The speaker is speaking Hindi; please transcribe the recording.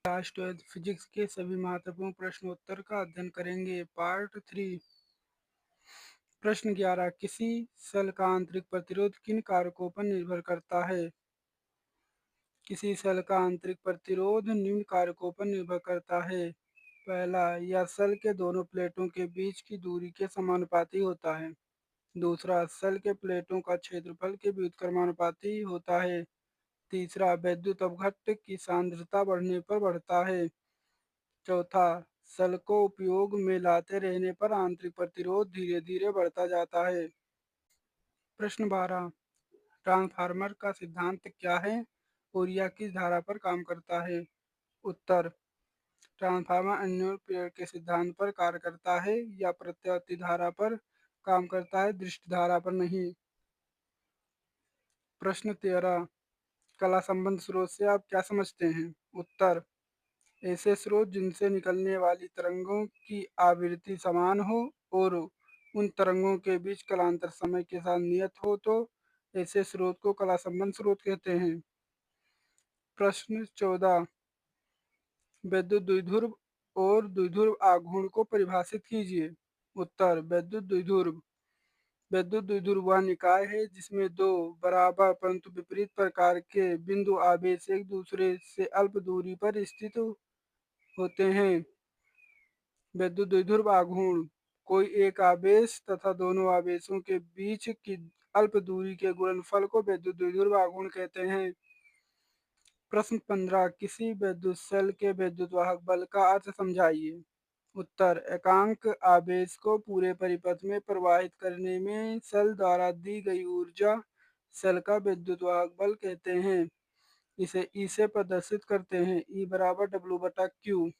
क्लास 12 फिजिक्स के सभी महत्वपूर्ण प्रश्नोत्तर का अध्ययन करेंगे। पार्ट 3। प्रश्न 11। किसी सेल का आंतरिक प्रतिरोध किन कारकों पर निर्भर करता है? किसी सेल का आंतरिक प्रतिरोध निम्न कारकों पर निर्भर करता है। पहला, यह सेल के दोनों प्लेटों के बीच की दूरी के समानुपाती होता है। दूसरा, सेल के प्लेटों का क्षेत्रफल के व्युत्क्रमानुपाती होता है। तीसरा, वैद्युत अपघट्ट की सांद्रता बढ़ने पर बढ़ता है। चौथा, सेल को उपयोग में लाते रहने पर आंतरिक प्रतिरोध धीरे धीरे बढ़ता जाता है। प्रश्न 12। ट्रांसफार्मर का सिद्धांत क्या है और यह किस धारा पर काम करता है? उत्तर, ट्रांसफार्मर अन्योन्य प्रेरण के सिद्धांत पर कार्य करता है। यह प्रत्यावर्ती धारा पर काम करता है, दृष्ट धारा पर नहीं। प्रश्न 13। कला संबंध स्रोत से आप क्या समझते हैं? उत्तर, ऐसे स्रोत जिनसे निकलने वाली तरंगों की आवृत्ति समान हो और उन तरंगों के बीच कलांतर समय के साथ नियत हो, तो ऐसे स्रोत को कला संबंध स्रोत कहते हैं। प्रश्न 14। वैद्युत द्विध्रुव और द्विध्रुव आघूर्ण को परिभाषित कीजिए। उत्तर, वैद्युत द्विध्रुव वह निकाय है जिसमें दो बराबर परंतु विपरीत प्रकार के बिंदु आवेश एक दूसरे से अल्प दूरी पर स्थित होते हैं। वैद्युत द्विध्रुव आघूर्ण कोई एक आवेश तथा दोनों आवेशों के बीच की अल्प दूरी के गुणनफल को वैद्युत द्विध्रुव आघूर्ण कहते हैं। प्रश्न 15। किसी वैद्युत सेल के वैद्युत वाहक बल का अर्थ समझाइए। उत्तर, एकांक आवेश को पूरे परिपथ में प्रवाहित करने में सेल द्वारा दी गई ऊर्जा सेल का वैद्युत वाहक बल कहते हैं। इसे ई से प्रदर्शित करते हैं। ई बराबर W/Q।